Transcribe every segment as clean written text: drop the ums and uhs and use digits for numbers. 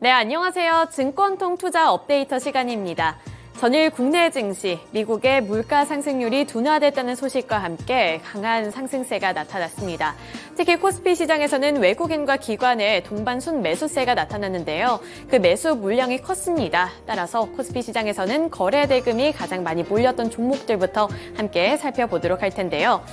네, 안녕하세요. 증권통 투자 업데이터 시간입니다. 전일 국내 증시, 미국의 물가 상승률이 둔화됐다는 소식과 함께 강한 상승세가 나타났습니다. 특히 코스피 시장에서는 외국인과 기관의 동반순 매수세가 나타났는데요. 그 매수 물량이 컸습니다. 따라서 코스피 시장에서는 거래 대금이 가장 많이 몰렸던 종목들부터 함께 살펴보도록 할 텐데요.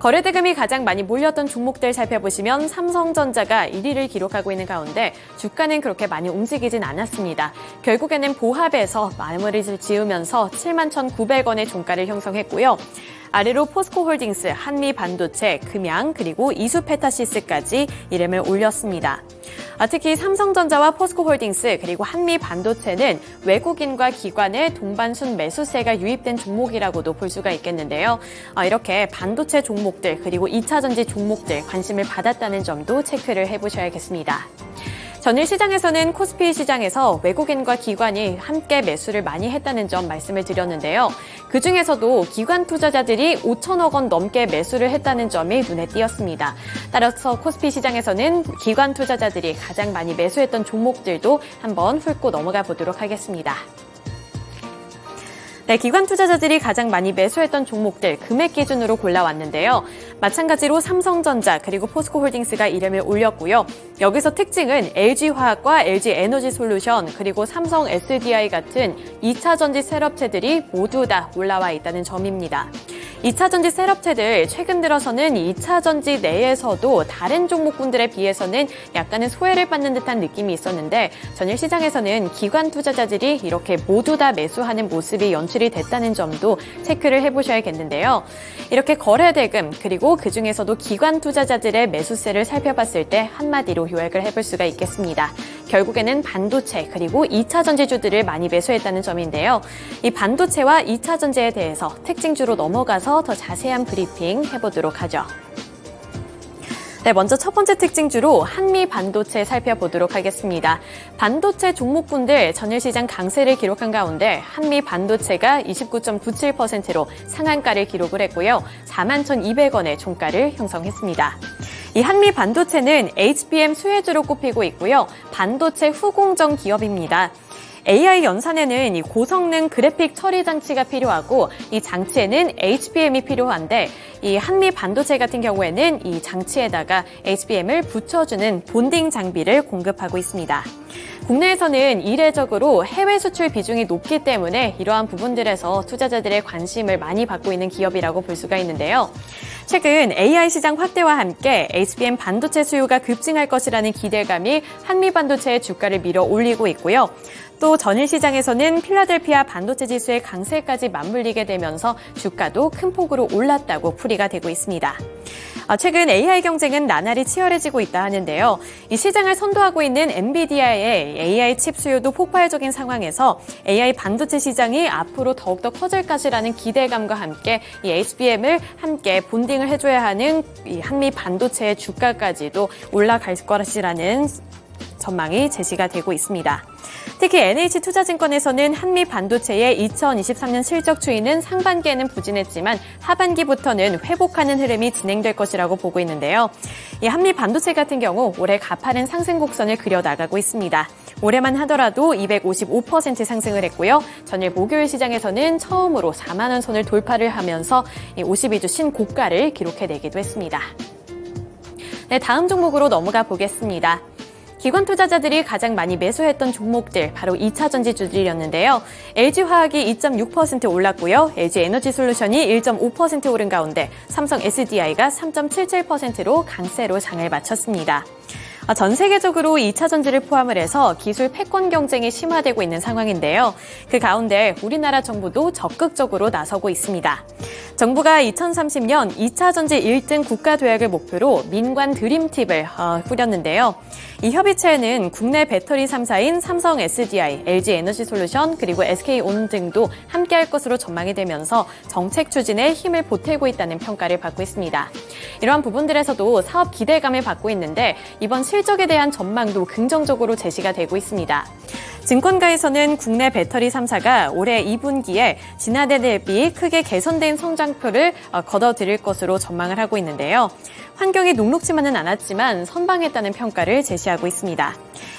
거래 대금이 가장 많이 몰렸던 종목들 살펴보시면 삼성전자가 1위를 기록하고 있는 가운데 주가는 그렇게 많이 움직이진 않았습니다. 결국에는 보합에서 마무리를 지으면서 71,900원의 종가를 형성했고요. 아래로 포스코홀딩스, 한미반도체, 금양, 그리고 이수페타시스까지 이름을 올렸습니다. 특히 삼성전자와 포스코홀딩스 그리고 한미반도체는 외국인과 기관의 동반순 매수세가 유입된 종목이라고도 볼 수가 있겠는데요. 이렇게 반도체 종목들 그리고 2차전지 종목들 관심을 받았다는 점도 체크를 해보셔야겠습니다. 전일 시장에서는 코스피 시장에서 외국인과 기관이 함께 매수를 많이 했다는 점 말씀을 드렸는데요. 그중에서도 기관 투자자들이 5천억 원 넘게 매수를 했다는 점이 눈에 띄었습니다. 따라서 코스피 시장에서는 기관 투자자들이 가장 많이 매수했던 종목들도 한번 훑고 넘어가 보도록 하겠습니다. 네, 기관 투자자들이 가장 많이 매수했던 종목들 금액 기준으로 골라왔는데요. 마찬가지로 삼성전자 그리고 포스코홀딩스가 이름을 올렸고요. 여기서 특징은 LG화학과 LG에너지솔루션 그리고 삼성 SDI 같은 2차전지 셋업체들이 모두 다 올라와 있다는 점입니다. 2차전지 셋업체들 최근 들어서는 2차전지 내에서도 다른 종목군들에 비해서는 약간은 소외를 받는 듯한 느낌이 있었는데 전일 시장에서는 기관 투자자들이 이렇게 모두 다 매수하는 모습이 연출이 됐다는 점도 체크를 해보셔야겠는데요. 이렇게 거래대금 그리고 그중에서도 기관 투자자들의 매수세를 살펴봤을 때 한마디로 요약을 해볼 수가 있겠습니다. 결국에는 반도체 그리고 2차전지주들을 많이 매수했다는 점인데요. 이 반도체와 2차전지에 대해서 특징주로 넘어가서 더 자세한 브리핑 해보도록 하죠. 네, 먼저 첫 번째 특징주로 한미 반도체 살펴보도록 하겠습니다. 반도체 종목군들 전일 시장 강세를 기록한 가운데 한미 반도체가 29.97%로 상한가를 기록을 했고요. 41,200원의 종가를 형성했습니다. 이 한미 반도체는 HBM 수혜주로 꼽히고 있고요. 반도체 후공정 기업입니다. AI 연산에는 이 고성능 그래픽 처리 장치가 필요하고 이 장치에는 HBM이 필요한데 이 한미 반도체 같은 경우에는 이 장치에다가 HBM을 붙여주는 본딩 장비를 공급하고 있습니다. 국내에서는 이례적으로 해외 수출 비중이 높기 때문에 이러한 부분들에서 투자자들의 관심을 많이 받고 있는 기업이라고 볼 수가 있는데요. 최근 AI 시장 확대와 함께 HBM 반도체 수요가 급증할 것이라는 기대감이 한미 반도체의 주가를 밀어 올리고 있고요. 또 전일 시장에서는 필라델피아 반도체 지수의 강세까지 맞물리게 되면서 주가도 큰 폭으로 올랐다고 풀이가 되고 있습니다. 최근 AI 경쟁은 나날이 치열해지고 있다 하는데요. 이 시장을 선도하고 있는 엔비디아의 AI 칩 수요도 폭발적인 상황에서 AI 반도체 시장이 앞으로 더욱더 커질 것이라는 기대감과 함께 이 HBM을 함께 본딩을 해줘야 하는 이 한미 반도체의 주가까지도 올라갈 것이라는 전망이 제시가 되고 있습니다. 특히 NH투자증권에서는 한미 반도체의 2023년 실적 추이는 상반기에는 부진했지만 하반기부터는 회복하는 흐름이 진행될 것이라고 보고 있는데요. 이 한미 반도체 같은 경우 올해 가파른 상승 곡선을 그려나가고 있습니다. 올해만 하더라도 255% 상승을 했고요. 전일 목요일 시장에서는 처음으로 4만 원 선을 돌파를 하면서 52주 신고가를 기록해내기도 했습니다. 네, 다음 종목으로 넘어가 보겠습니다. 기관 투자자들이 가장 많이 매수했던 종목들 바로 2차전지주들이었는데요. LG화학이 2.6% 올랐고요. LG에너지솔루션이 1.5% 오른 가운데 삼성 SDI가 3.77%로 강세로 장을 마쳤습니다. 전 세계적으로 2차 전지를 포함을 해서 기술 패권 경쟁이 심화되고 있는 상황인데요. 그 가운데 우리나라 정부도 적극적으로 나서고 있습니다. 정부가 2030년 2차 전지 1등 국가도약을 목표로 민관 드림팁을 꾸렸는데요. 이 협의체에는 국내 배터리 3사인 삼성 SDI, LG에너지솔루션 그리고 SK온 등도 함께할 것으로 전망이 되면서 정책 추진에 힘을 보태고 있다는 평가를 받고 있습니다. 이러한 부분들에서도 사업 기대감을 받고 있는데 이번 실적에 대한 전망도 긍정적으로 제시가 되고 있습니다. 증권가에서는 국내 배터리 3사가 올해 2분기에 지난해 대비 크게 개선된 성장표를 거둬들일 것으로 전망을 하고 있는데요. 환경이 녹록지만은 않았지만 선방했다는 평가를 제시하고 있습니다.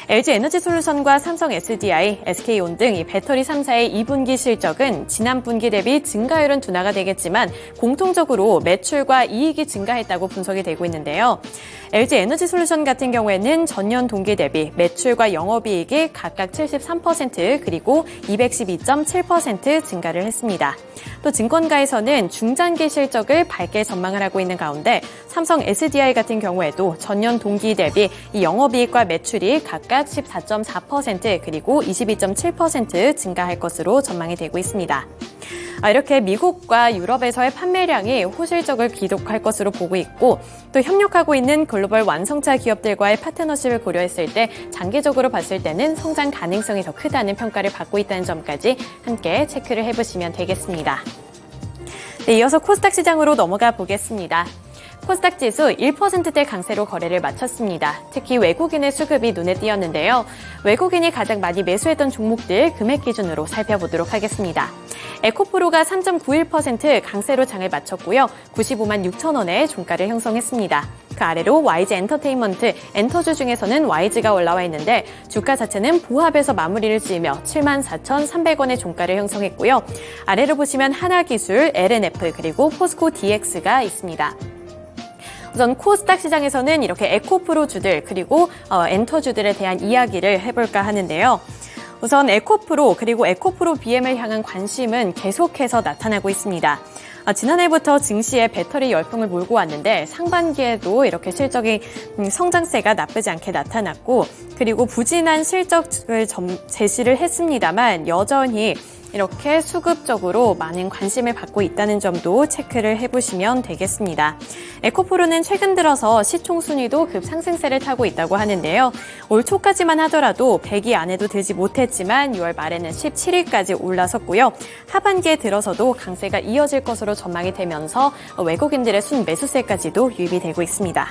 LG 에너지솔루션과 삼성 SDI, SK온 등 이 배터리 3사의 2분기 실적은 지난 분기 대비 증가율은 둔화가 되겠지만 공통적으로 매출과 이익이 증가했다고 분석이 되고 있는데요. LG 에너지솔루션 같은 경우에는 전년 동기 대비 매출과 영업이익이 각각 73% 그리고 212.7% 증가를 했습니다. 또 증권가에서는 중장기 실적을 밝게 전망을 하고 있는 가운데 삼성 SDI 같은 경우에도 전년 동기 대비 이 영업이익과 매출이 각각 14.4% 그리고 22.7% 증가할 것으로 전망이 되고 있습니다. 이렇게 미국과 유럽에서의 판매량이 호실적을 기록할 것으로 보고 있고 또 협력하고 있는 글로벌 완성차 기업들과의 파트너십을 고려했을 때 장기적으로 봤을 때는 성장 가능성이 더 크다는 평가를 받고 있다는 점까지 함께 체크를 해보시면 되겠습니다. 네, 이어서 코스닥 시장으로 넘어가 보겠습니다. 코스닥 지수 1%대 강세로 거래를 마쳤습니다. 특히 외국인의 수급이 눈에 띄었는데요. 외국인이 가장 많이 매수했던 종목들 금액 기준으로 살펴보도록 하겠습니다. 에코프로가 3.91% 강세로 장을 마쳤고요. 95만 6천 원의 종가를 형성했습니다. 그 아래로 YG 엔터테인먼트, 엔터주 중에서는 YG가 올라와 있는데 주가 자체는 보합에서 마무리를 지으며 74,300원의 종가를 형성했고요. 아래로 보시면 하나기술, LNF 그리고 포스코 DX가 있습니다. 우선 코스닥 시장에서는 이렇게 에코프로 주들 그리고 엔터주들에 대한 이야기를 해볼까 하는데요. 우선 에코프로 그리고 에코프로 BM을 향한 관심은 계속해서 나타나고 있습니다. 지난해부터 증시에 배터리 열풍을 몰고 왔는데 상반기에도 이렇게 실적이 성장세가 나쁘지 않게 나타났고 그리고 부진한 실적을 제시를 했습니다만 여전히 이렇게 수급적으로 많은 관심을 받고 있다는 점도 체크를 해보시면 되겠습니다. 에코프로는 최근 들어서 시총 순위도 급상승세를 타고 있다고 하는데요. 올 초까지만 하더라도 100위 안에도 들지 못했지만 6월 말에는 17위까지 올라섰고요. 하반기에 들어서도 강세가 이어질 것으로 전망이 되면서 외국인들의 순매수세까지도 유입이 되고 있습니다.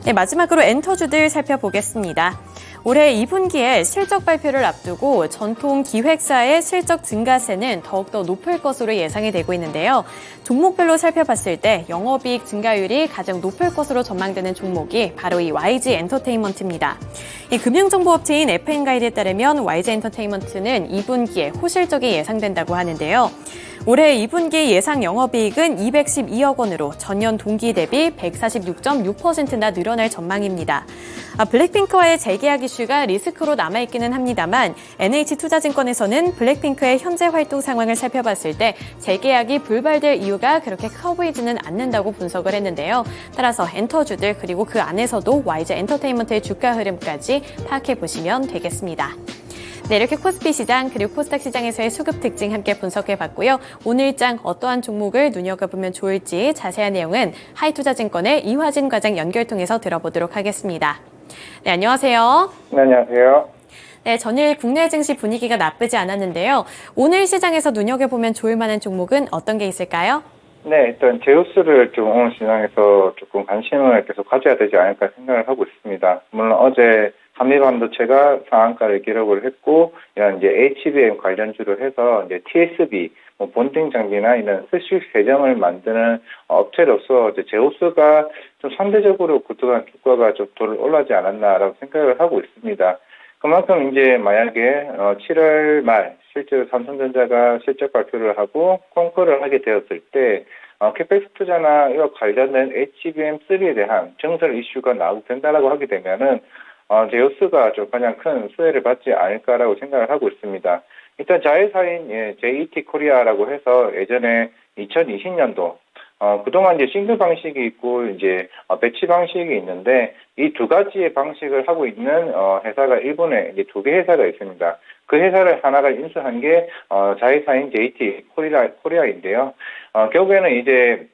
네, 마지막으로 엔터주들 살펴보겠습니다. 올해 2분기에 실적 발표를 앞두고 전통 기획사의 실적 증가세는 더욱더 높을 것으로 예상이 되고 있는데요. 종목별로 살펴봤을 때 영업이익 증가율이 가장 높을 것으로 전망되는 종목이 바로 이 YG 엔터테인먼트입니다. 이 금융정보업체인 FN가이드에 따르면 YG 엔터테인먼트는 2분기에 호실적이 예상된다고 하는데요. 올해 2분기 예상 영업이익은 212억 원으로 전년 동기 대비 146.6%나 늘어날 전망입니다. 블랙핑크와의 재계약 이슈가 리스크로 남아있기는 합니다만 NH투자증권에서는 블랙핑크의 현재 활동 상황을 살펴봤을 때 재계약이 불발될 이유가 그렇게 커 보이지는 않는다고 분석을 했는데요. 따라서 엔터주들 그리고 그 안에서도 YG 엔터테인먼트의 주가 흐름까지 파악해 보시면 되겠습니다. 네, 이렇게 코스피 시장 그리고 코스닥 시장에서의 수급 특징 함께 분석해봤고요. 오늘장 어떠한 종목을 눈여겨보면 좋을지 자세한 내용은 하이투자증권의 이화진 과장 연결 통해서 들어보도록 하겠습니다. 네, 안녕하세요. 네, 안녕하세요. 네, 전일 국내 증시 분위기가 나쁘지 않았는데요. 오늘 시장에서 눈여겨보면 좋을 만한 종목은 어떤 게 있을까요? 네, 일단 제우스를 좀 오늘 시장에서 조금 관심을 계속 가져야 되지 않을까 생각을 하고 있습니다. 물론 어제 한미반도체가 상한가를 기록을 했고, 이런 이제 HBM 관련주로 해서 이제 TSB, 본딩 장비나 이런 수식 세정을 만드는 업체로서 이제 제우스가 좀 상대적으로 구독한 주가가 좀 더 올라가지 않았나라고 생각을 하고 있습니다. 그만큼 이제 만약에 7월 말 실제로 삼성전자가 실적 발표를 하고 콩쿠르를 하게 되었을 때 캐펙스 투자나 이와 관련된 HBM3에 대한 증설 이슈가 나오게 된다라고 하게 되면은 제우스가 좀 가장 큰 수혜를 받지 않을까라고 생각을 하고 있습니다. 일단 자회사인 JET 코리아라고 해서 예전에 2020년도 그동안 이제 싱글 방식이 있고 이제 배치 방식이 있는데 이 두 가지의 방식을 하고 있는 회사가 일본에 이제 두 개 회사가 있습니다. 그 회사를 하나가 인수한 게 자회사인 JT 코리아인데요. 결국에는 이제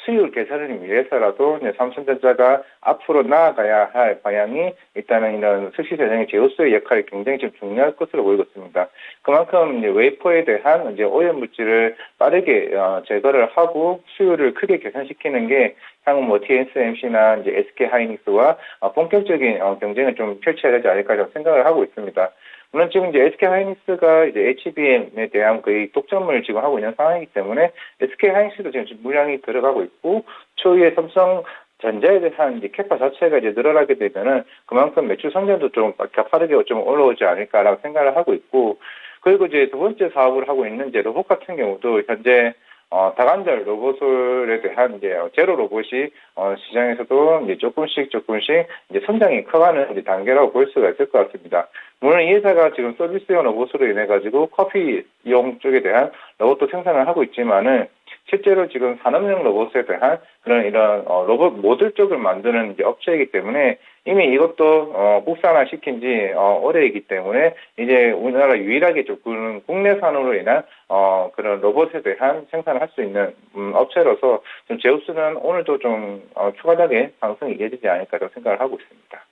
수익 개선을 위해서라도 삼성전자가 앞으로 나아가야 할 방향이 일단은 이런 수시 세정의 제우스의 역할이 굉장히 좀 중요할 것으로 보이고 있습니다. 그만큼 이제 웨이퍼에 대한 이제 오염 물질을 빠르게 제거를 하고 수율을 크게 개선시키는 게 향후 TSMC나 이제 SK 하이닉스와 본격적인 경쟁을 좀 펼쳐야 되지 않을까 생각을 하고 있습니다. 물론 지금 이제 SK 하이닉스가 이제 HBM에 대한 거의 독점을 지금 하고 있는 상황이기 때문에 SK 하이닉스도 지금 물량이 들어가고 있고 초기에 삼성 전자에 대한 이제 캐파 자체가 이제 늘어나게 되면은 그만큼 매출 성장도 좀 가파르게 좀 올라오지 않을까라고 생각을 하고 있고, 그리고 이제 두 번째 사업을 하고 있는 이제 로봇 같은 경우도 현재 다관절 로봇에 대한 이제 제로 로봇이 시장에서도 이제 조금씩 이제 성장이 커가는 이제 단계라고 볼 수가 있을 것 같습니다. 물론 이 회사가 지금 서비스용 로봇으로 인해 가지고 커피 이용 쪽에 대한 로봇도 생산을 하고 있지만은 실제로 지금 산업용 로봇에 대한 이런 로봇 모듈 쪽을 만드는 이제 업체이기 때문에 이미 이것도 국산화 시킨 지 오래이기 때문에 이제 우리나라 유일하게 조금 국내산으로 인한 그런 로봇에 대한 생산을 할 수 있는 업체로서 좀 제우스는 오늘도 좀 추가적인 상승이 이어지지 않을까 생각을 하고 있습니다.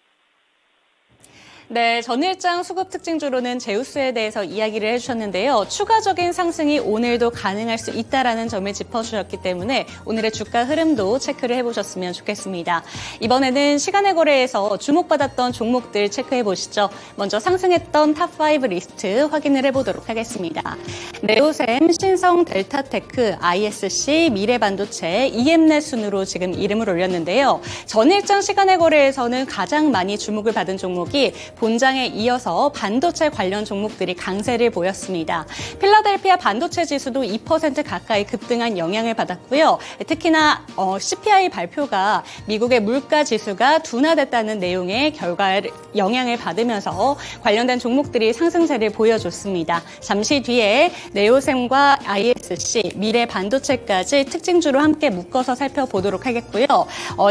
네, 전일장 수급 특징주로는 제우스에 대해서 이야기를 해주셨는데요. 추가적인 상승이 오늘도 가능할 수 있다라는 점을 짚어주셨기 때문에 오늘의 주가 흐름도 체크를 해보셨으면 좋겠습니다. 이번에는 시간의 거래에서 주목받았던 종목들 체크해보시죠. 먼저 상승했던 탑5 리스트 확인을 해보도록 하겠습니다. 네오셈, 신성, 델타테크, ISC, 미래반도체, EM넷 순으로 지금 이름을 올렸는데요. 전일장 시간의 거래에서는 가장 많이 주목을 받은 종목이 본장에 이어서 반도체 관련 종목들이 강세를 보였습니다. 필라델피아 반도체 지수도 2% 가까이 급등한 영향을 받았고요. 특히나 CPI 발표가 미국의 물가 지수가 둔화됐다는 내용의 영향을 받으면서 관련된 종목들이 상승세를 보여줬습니다. 잠시 뒤에 네오셈과 ISC, 미래 반도체까지 특징주로 함께 묶어서 살펴보도록 하겠고요.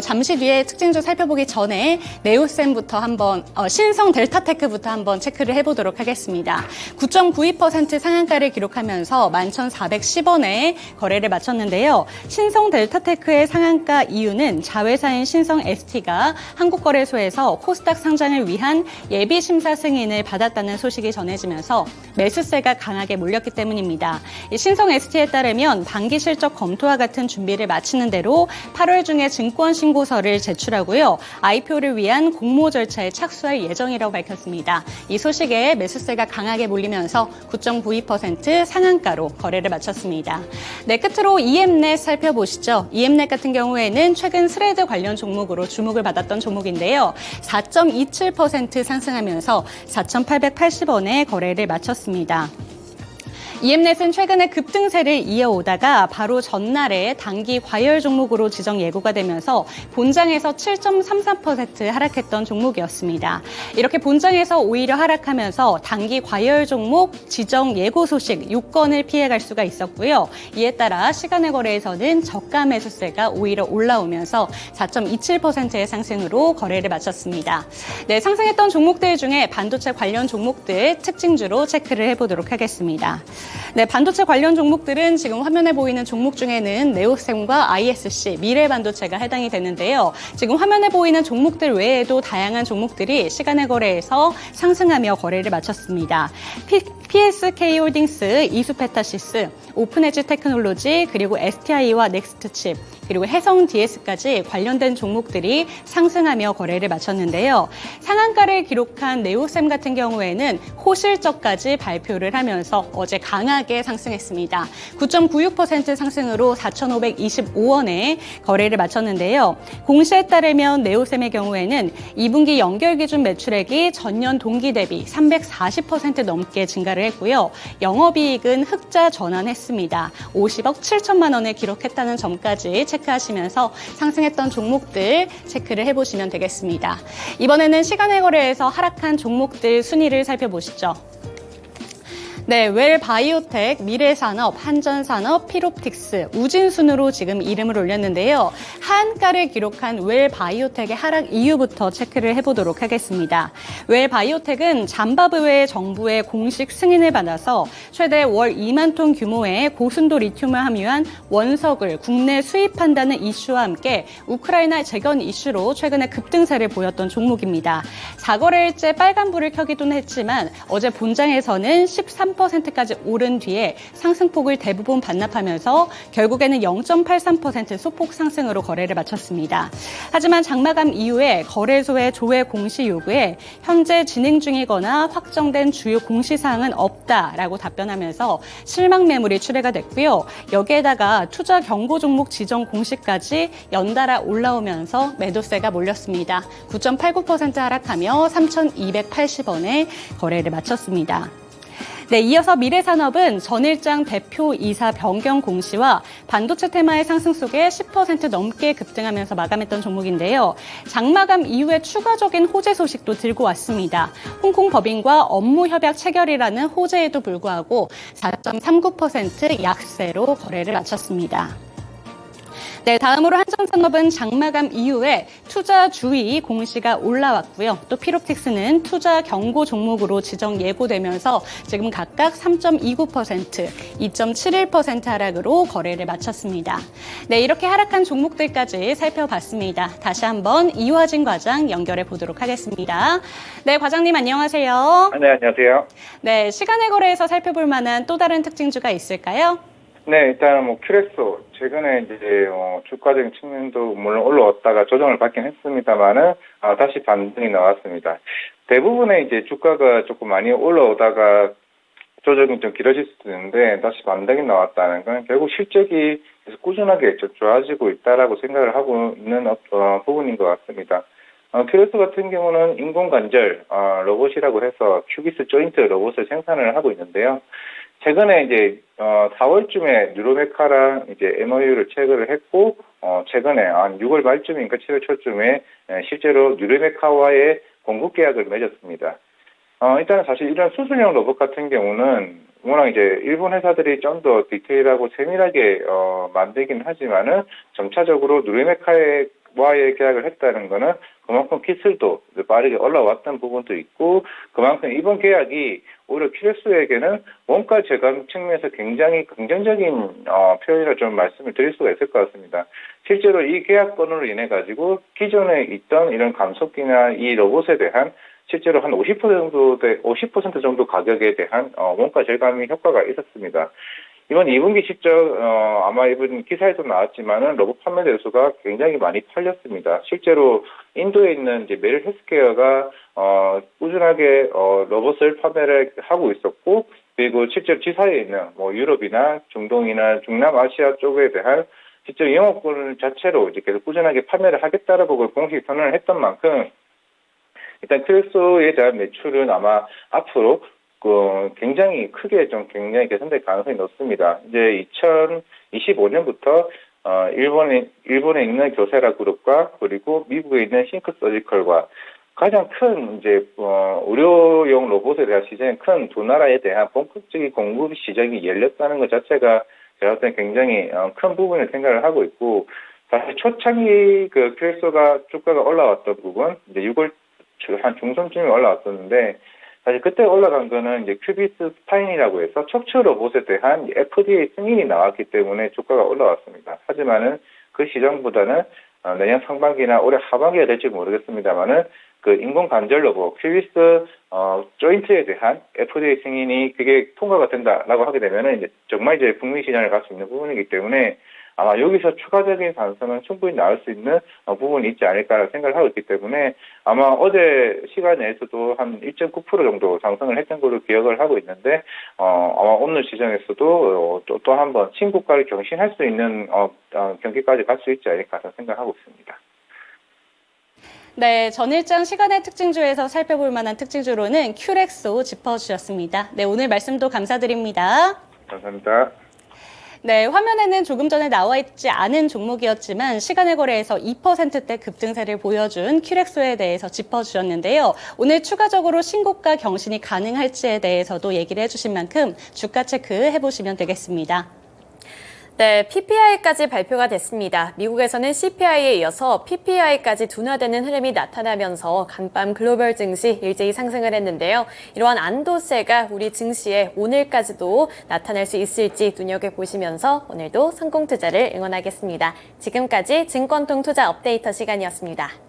잠시 뒤에 특징주 살펴보기 전에 네오셈부터 한번 신성 델타테크부터 한번 체크를 해보도록 하겠습니다. 9.92% 상한가를 기록하면서 11,410원에 거래를 마쳤는데요. 신성 델타테크의 상한가 이유는 자회사인 신성 ST가 한국거래소에서 코스닥 상장을 위한 예비 심사 승인을 받았다는 소식이 전해지면서 매수세가 강하게 몰렸기 때문입니다. 신성 ST에 따르면 반기 실적 검토와 같은 준비를 마치는 대로 8월 중에 증권 신고서를 제출하고요. IPO를 위한 공모 절차에 착수할 예정이라고 밝혔습니다. 이 소식에 매수세가 강하게 몰리면서 9.92% 상한가로 거래를 마쳤습니다. 네, 끝으로 EM넷 살펴보시죠. EM넷 같은 경우에는 최근 스레드 관련 종목으로 주목을 받았던 종목인데요. 4.27% 상승하면서 4,880원에 거래를 마쳤습니다. EM넷은 최근에 급등세를 이어오다가 바로 전날에 단기 과열 종목으로 지정 예고가 되면서 본장에서 7.33% 하락했던 종목이었습니다. 이렇게 본장에서 오히려 하락하면서 단기 과열 종목 지정 예고 소식 6건을 피해갈 수가 있었고요. 이에 따라 시간의 거래에서는 저가 매수세가 오히려 올라오면서 4.27%의 상승으로 거래를 마쳤습니다. 네, 상승했던 종목들 중에 반도체 관련 종목들 특징주로 체크를 해보도록 하겠습니다. 네, 반도체 관련 종목들은 지금 화면에 보이는 종목 중에는 네오셈과 ISC, 미래반도체가 해당이 되는데요. 지금 화면에 보이는 종목들 외에도 다양한 종목들이 시간의 거래에서 상승하며 거래를 마쳤습니다. PSK홀딩스, 이수페타시스, 오픈에지 테크놀로지, 그리고 STI와 넥스트칩, 그리고 해성DS까지 관련된 종목들이 상승하며 거래를 마쳤는데요. 상한가를 기록한 네오셈 같은 경우에는 호실적까지 발표를 하면서 어제 강하게 상승했습니다. 9.96% 상승으로 4,525원에 거래를 마쳤는데요. 공시에 따르면 네오셈의 경우에는 2분기 연결 기준 매출액이 전년 동기 대비 340% 넘게 증가를 했고요. 영업이익은 흑자 전환했습니다. 50억 7천만 원을 기록했다는 점까지 체크하시면서 상승했던 종목들 체크를 해보시면 되겠습니다. 이번에는 시간의 거래에서 하락한 종목들 순위를 살펴보시죠. 네, 웰바이오텍, 미래산업, 한전산업, 피롭틱스, 우진순으로 지금 이름을 올렸는데요. 하한가를 기록한 웰바이오텍의 하락 이유부터 체크를 해보도록 하겠습니다. 웰바이오텍은 잠바브웨 정부의 공식 승인을 받아서 최대 월 2만 톤 규모의 고순도 리튬을 함유한 원석을 국내 수입한다는 이슈와 함께 우크라이나 재건 이슈로 최근에 급등세를 보였던 종목입니다. 4거래일째 빨간불을 켜기도 했지만 어제 본장에서는 13% 0.7%까지 오른 뒤에 상승폭을 대부분 반납하면서 결국에는 0.83% 소폭 상승으로 거래를 마쳤습니다. 하지만 장마감 이후에 거래소의 조회 공시 요구에 현재 진행 중이거나 확정된 주요 공시사항은 없다라고 답변하면서 실망 매물이 출회가 됐고요. 여기에다가 투자 경고 종목 지정 공시까지 연달아 올라오면서 매도세가 몰렸습니다. 9.89% 하락하며 3,280원에 거래를 마쳤습니다. 네, 이어서 미래산업은 전일장 대표이사 변경 공시와 반도체 테마의 상승 속에 10% 넘게 급등하면서 마감했던 종목인데요. 장마감 이후에 추가적인 호재 소식도 들고 왔습니다. 홍콩 법인과 업무 협약 체결이라는 호재에도 불구하고 4.39% 약세로 거래를 마쳤습니다. 네, 다음으로 한전산업은 장마감 이후에 투자 주의 공시가 올라왔고요. 또 피롭틱스는 투자 경고 종목으로 지정 예고되면서 지금 각각 3.29%, 2.71% 하락으로 거래를 마쳤습니다. 네, 이렇게 하락한 종목들까지 살펴봤습니다. 다시 한번 이화진 과장 연결해 보도록 하겠습니다. 네, 과장님 안녕하세요. 네, 안녕하세요. 네, 시간의 거래에서 살펴볼 만한 또 다른 특징주가 있을까요? 네, 일단은 큐렉소 최근에 이제 주가적인 측면도 물론 올라왔다가 조정을 받긴 했습니다만은 다시 반등이 나왔습니다. 대부분의 이제 주가가 조금 많이 올라오다가 조정이 좀 길어질 수도 있는데 다시 반등이 나왔다는 건 결국 실적이 계속 꾸준하게 좋아지고 있다라고 생각을 하고 있는 부분인 것 같습니다. 큐렉소 같은 경우는 인공관절 로봇이라고 해서 큐비스 조인트 로봇을 생산을 하고 있는데요. 최근에 이제 4월쯤에 뉴로메카랑 이제 MOU를 체결을 했고 최근에 한 6월 말쯤인가 7월 초쯤에 실제로 뉴로메카와의 공급 계약을 맺었습니다. 일단은 사실 이런 수술용 로봇 같은 경우는 워낙 이제 일본 회사들이 좀 더 디테일하고 세밀하게 만들긴 하지만은 점차적으로 뉴로메카와의 계약을 했다는 거는 그만큼 기술도 빠르게 올라왔던 부분도 있고 그만큼 이번 계약이 오히려 큐렉소에게는 원가 절감 측면에서 굉장히 긍정적인 표현이라 좀 말씀을 드릴 수가 있을 것 같습니다. 실제로 이 계약 건으로 인해 가지고 기존에 있던 이런 감속기나 이 로봇에 대한 실제로 한 50% 정도 가격에 대한 원가 절감 효과가 있었습니다. 이번 2분기 실적 아마 이번 기사에도 나왔지만은 로봇 판매 대수가 굉장히 많이 팔렸습니다. 실제로 인도에 있는 이제 메릴 헬스케어가 꾸준하게 로봇을 판매를 하고 있었고 그리고 실제로 지사에 있는 뭐 유럽이나 중동이나 중남아시아 쪽에 대한 실제로 영업권 자체로 이제 계속 꾸준하게 판매를 하겠다라고 공식 선언을 했던 만큼 일단 큐렉소에 대한 매출은 아마 앞으로 굉장히 크게 굉장히 개선될 가능성이 높습니다. 이제 2025년부터 일본에 있는 교세라 그룹과 그리고 미국에 있는 싱크 서지컬과 가장 큰 이제 의료용 로봇에 대한 시장이 큰 두 나라에 대한 본격적인 공급 시장이 열렸다는 것 자체가 제가 볼 때는 굉장히 큰 부분을 생각을 하고 있고 사실 초창기 큐렉소가 주가가 올라왔던 부분 이제 6월 한 중순쯤에 올라왔었는데 사실 그때 올라간 거는 이제 큐비스 스파인이라고 해서 척추 로봇에 대한 FDA 승인이 나왔기 때문에 주가가 올라왔습니다. 하지만은 그 시장보다는 내년 상반기나 올해 하반기가 될지 모르겠습니다만은 그 인공 관절 로봇 큐비스 조인트에 대한 FDA 승인이 그게 통과가 된다라고 하게 되면은 이제 정말 이제 북미 시장을 갈 수 있는 부분이기 때문에 아마 여기서 추가적인 상승은 충분히 나올 수 있는 부분이 있지 않을까 생각을 하고 있기 때문에 아마 어제 시간 내에서도 한 1.9% 정도 상승을 했던 걸로 기억을 하고 있는데 아마 오늘 시장에서도 또 한 번 신고가를 경신할 수 있는 경기까지 갈 수 있지 않을까 생각하고 있습니다. 네, 전일장 시간의 특징주에서 살펴볼 만한 특징주로는 큐렉소 짚어주셨습니다. 네, 오늘 말씀도 감사드립니다. 감사합니다. 네, 화면에는 조금 전에 나와 있지 않은 종목이었지만 시간의 거래에서 2%대 급등세를 보여준 큐렉소에 대해서 짚어주셨는데요. 오늘 추가적으로 신고가 경신이 가능할지에 대해서도 얘기를 해주신 만큼 주가 체크해보시면 되겠습니다. 네, PPI까지 발표가 됐습니다. 미국에서는 CPI에 이어서 PPI까지 둔화되는 흐름이 나타나면서 간밤 글로벌 증시 일제히 상승을 했는데요. 이러한 안도세가 우리 증시에 오늘까지도 나타날 수 있을지 눈여겨보시면서 오늘도 성공투자를 응원하겠습니다. 지금까지 증권통 투자 업데이터 시간이었습니다.